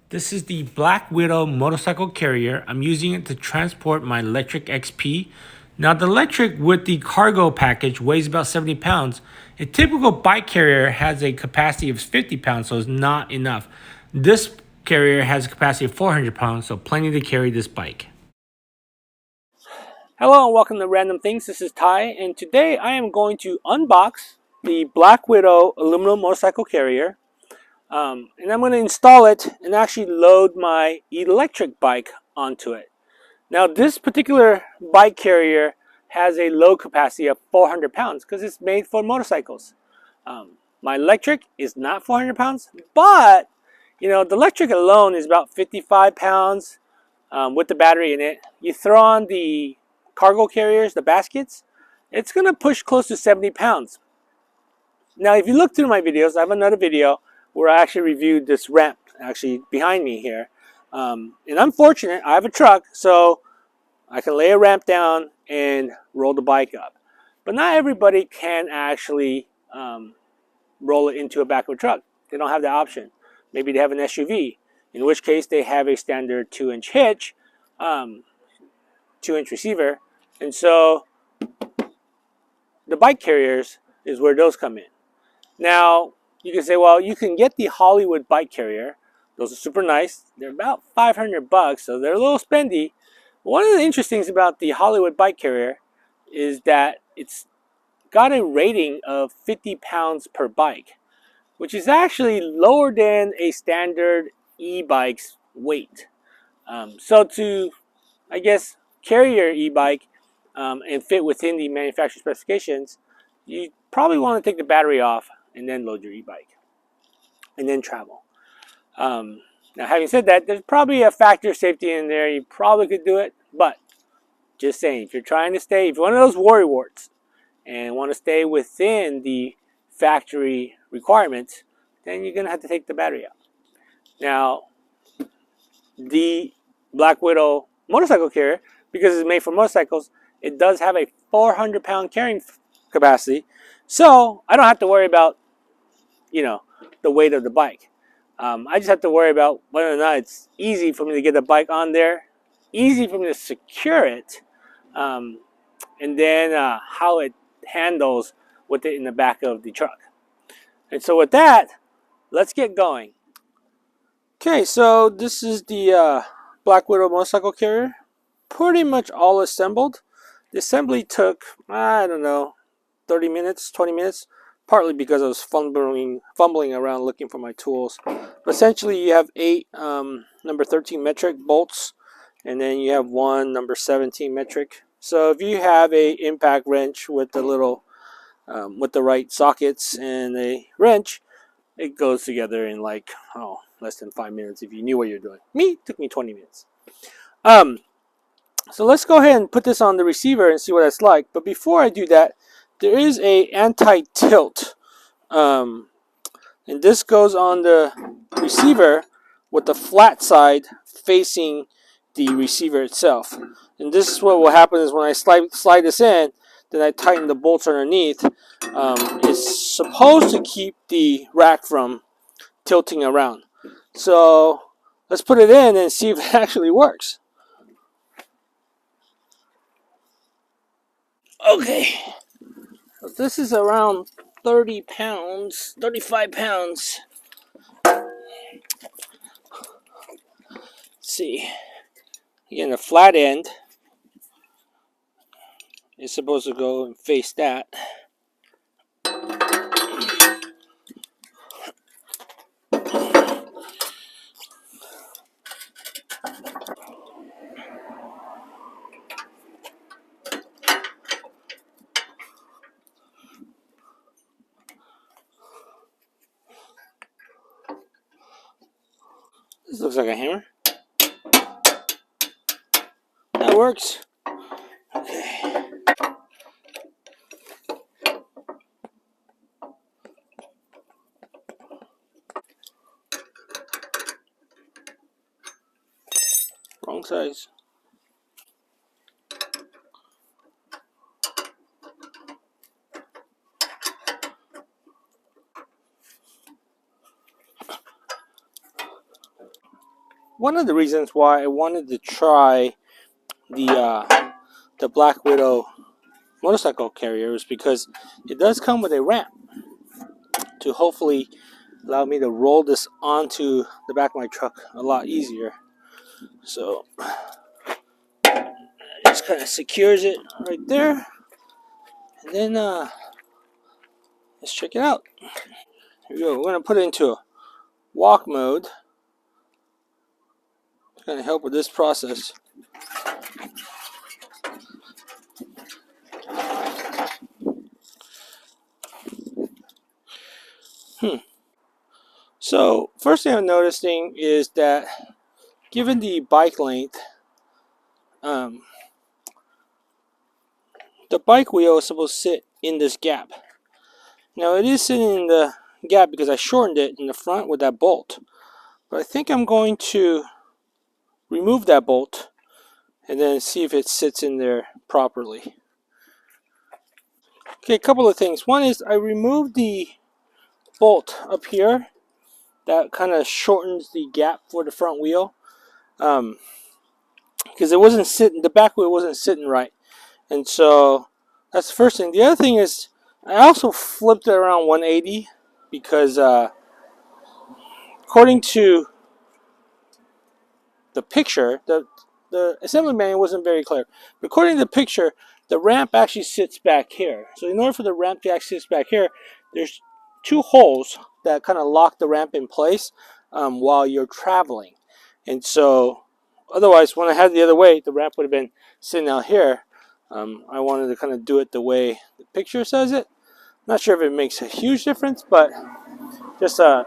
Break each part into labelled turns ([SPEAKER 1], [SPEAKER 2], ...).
[SPEAKER 1] This is the Blackwidow motorcycle carrier. I'm using it to transport my electric XP. Now the electric with the cargo package weighs about 70 pounds. A typical bike carrier has a capacity of 50 pounds, so it's not enough. This carrier has a capacity of 400 pounds, so plenty to carry this bike. Hello and welcome to Random Things. This is Ty, and today I am going to unbox the Blackwidow aluminum motorcycle carrier. And I'm going to install it and actually load my electric bike onto it. Now this particular bike carrier has a load capacity of 400 pounds because it's made for motorcycles. My electric is not 400 pounds, but you know the electric alone is about 55 pounds with the battery in it. You throw on the cargo carriers, the baskets, it's going to push close to 70 pounds. Now if you look through my videos, I have another video where I actually reviewed this ramp actually behind me here. And I'm fortunate, I have a truck, so I can lay a ramp down and roll the bike up. But not everybody can actually roll it into a back of a truck. They don't have the option. Maybe they have an SUV, in which case they have a standard 2-inch hitch, 2-inch receiver. And so the bike carriers is where those come in. Now, you can say, well, you can get the Hollywood bike carrier. Those are super nice. They're about 500 bucks, so they're a little spendy. One of the interesting things about the Hollywood bike carrier is that it's got a rating of 50 pounds per bike, which is actually lower than a standard e-bike's weight. So to, I guess, carry your e-bike and fit within the manufacturer specifications, you probably want to take the battery off and then load your e-bike and then travel. Now having said that, there's probably a factor of safety in there. You probably could do it, but just saying, if you're trying to stay, if you're one of those worrywarts and want to stay within the factory requirements, then you're going to have to take the battery out. Now, the Blackwidow motorcycle carrier, because it's made for motorcycles, it does have a 400 pound carrying capacity. So I don't have to worry about, you know, the weight of the bike. I just have to worry about whether or not it's easy for me to get the bike on there, easy for me to secure it, and then how it handles with it in the back of the truck. And so with that, let's get going. Okay, so this is the Blackwidow motorcycle carrier. Pretty much all assembled. The assembly took, I don't know, 30 minutes, 20 minutes, partly because I was fumbling around looking for my tools. But essentially you have 8 number 13 metric bolts, and then you have 1 number 17 metric. So if you have a impact wrench with the little with the right sockets and a wrench, it goes together in like less than 5 minutes if you knew what you're doing. It took me 20 minutes. So let's go ahead and put this on the receiver and see what it's like. But before I do that, there is a anti-tilt. And this goes on the receiver with the flat side facing the receiver itself. And this is what will happen is when I slide this in, then I tighten the bolts underneath. It's supposed to keep the rack from tilting around. So let's put it in and see if it actually works. Okay, so this is around 30 pounds, 35 pounds. Let's see, again, the flat end is supposed to go and face that. This looks like a hammer. That works. Okay. Wrong size. one of the reasons why I wanted to try the Blackwidow motorcycle carrier is because it does come with a ramp to hopefully allow me to roll this onto the back of my truck a lot easier. So it just kind of secures it right there, and then let's check it out. Here we go. We're gonna put it into a walk mode. It's gonna help with this process. So first thing I'm noticing is that given the bike length, um, the bike wheel is supposed to sit in this gap. Now it is sitting in the gap because I shortened it in the front with that bolt. But I think I'm going to remove that bolt and then see if it sits in there properly. Okay, a couple of things. One is I removed the bolt up here that kind of shortens the gap for the front wheel, because it wasn't sitting, the back wheel wasn't sitting right. And so that's the first thing. The other thing is I also flipped it around 180 because according to the picture, the assembly manual wasn't very clear. But according to the picture, the ramp actually sits back here. So in order for the ramp to actually sit back here, there's two holes that kind of lock the ramp in place while you're traveling. And so otherwise, when I had it the other way, the ramp would have been sitting out here. I wanted to kind of do it the way the picture says it. Not sure if it makes a huge difference, but just a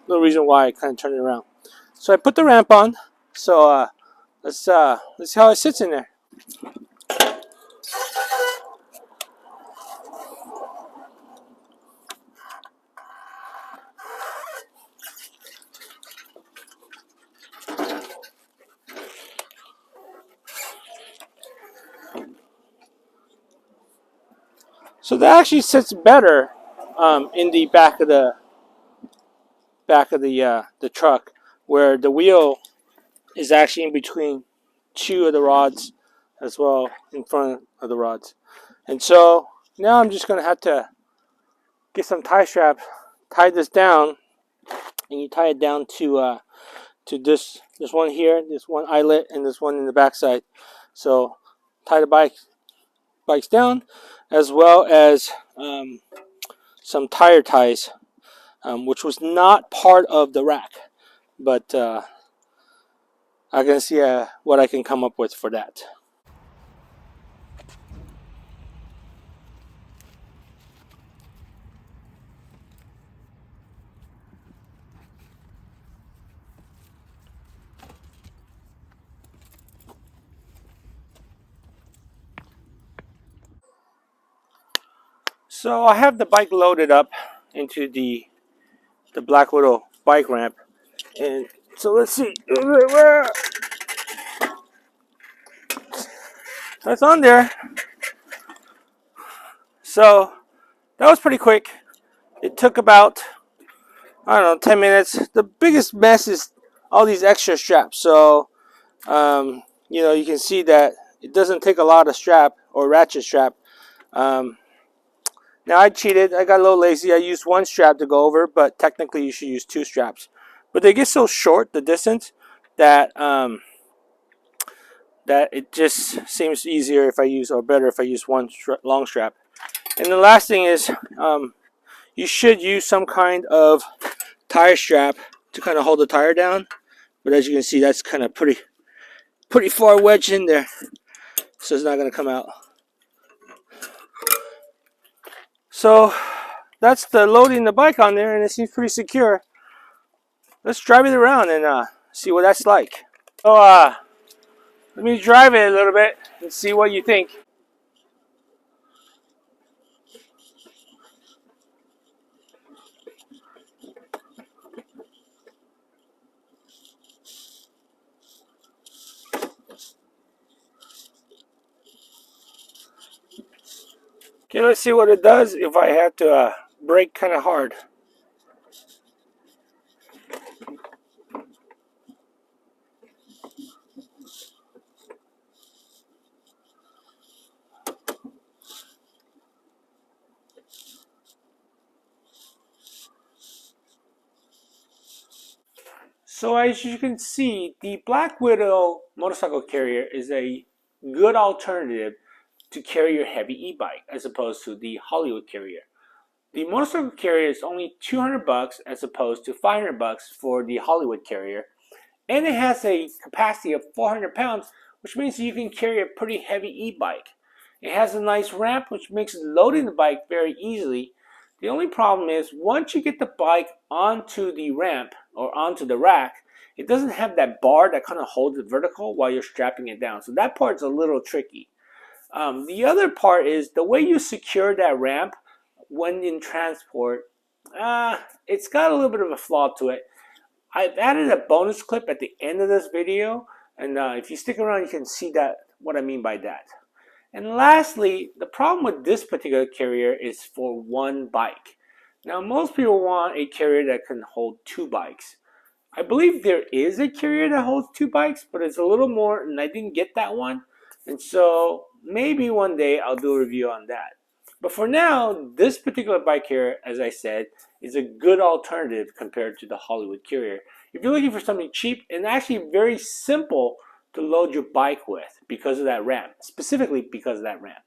[SPEAKER 1] little reason why I kind of turned it around. So I put the ramp on. So let's see how it sits in there. So that actually sits better in the back of the truck, where the wheel is actually in between two of the rods, as well in front of the rods. And so now I'm just going to have to get some tie straps, tie this down, and you tie it down to this one here, this one eyelet, and this one in the backside. So tie the bikes down, as well as some tire ties, which was not part of the rack, but I can see what I can come up with for that. So I have the bike loaded up into the Blackwidow bike ramp, and so let's see. That's on there. So that was pretty quick. It took about, I don't know, 10 minutes. The biggest mess is all these extra straps. So you can see that it doesn't take a lot of strap or ratchet strap. Now I cheated. I got a little lazy. I used one strap to go over, but technically you should use two straps. But they get so short, the distance, that that it just seems easier if I use, or better if I use one long strap. And the last thing is, you should use some kind of tire strap to kind of hold the tire down. But as you can see, that's kind of pretty far wedged in there, so it's not going to come out. So that's the loading the bike on there, and it seems pretty secure. Let's drive it around and see what that's like. So let me drive it a little bit and see what you think. Okay, let's see what it does if I have to brake kind of hard. So as you can see, the Blackwidow motorcycle carrier is a good alternative to carry your heavy e-bike as opposed to the Hollywood carrier. The motorcycle carrier is only $200 as opposed to $500 for the Hollywood carrier, and it has a capacity of 400 pounds, which means you can carry a pretty heavy e-bike. It has a nice ramp, which makes loading the bike very easily. The only problem is once you get the bike onto the ramp or onto the rack, it doesn't have that bar that kind of holds it vertical while you're strapping it down. So that part's a little tricky. The other part is the way you secure that ramp when in transport. It's got a little bit of a flaw to it. I've added a bonus clip at the end of this video, and if you stick around, you can see that what I mean by that. And lastly, the problem with this particular carrier is for one bike. Now, most people want a carrier that can hold two bikes. I believe there is a carrier that holds two bikes, but it's a little more, and I didn't get that one. And so maybe one day I'll do a review on that. But for now, this particular bike carrier, as I said, is a good alternative compared to the Hollywood carrier. If you're looking for something cheap and actually very simple to load your bike with because of that ramp, specifically because of that ramp.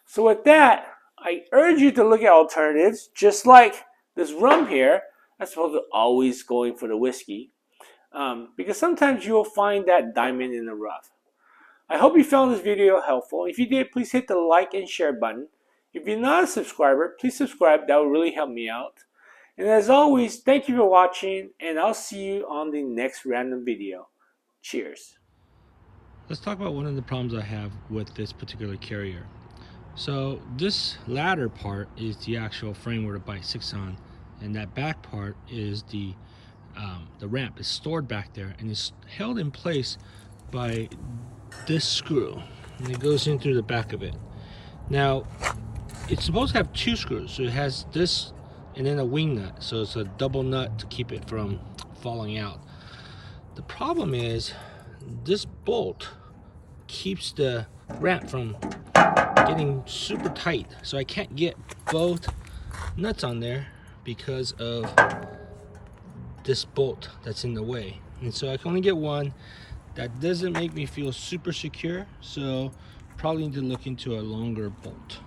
[SPEAKER 1] So with that, I urge you to look at alternatives, just like this rum here. As opposed to always going for the whiskey, because sometimes you'll find that diamond in the rough. I hope you found this video helpful. If you did, please hit the like and share button. If you're not a subscriber, please subscribe. That will really help me out. And as always, thank you for watching, and I'll see you on the next random video. Cheers.
[SPEAKER 2] Let's talk about one of the problems I have with this particular carrier. So this latter part is the actual frame where the bike sits on, and that back part is the ramp is stored back there, and it's held in place by this screw, and it goes in through the back of it. Now it's supposed to have two screws, so it has this and then a wing nut, so it's a double nut to keep it from falling out. The problem is this bolt keeps the ramp from getting super tight, so I can't get both nuts on there because of this bolt that's in the way. And so I can only get one. That doesn't make me feel super secure, so probably need to look into a longer bolt.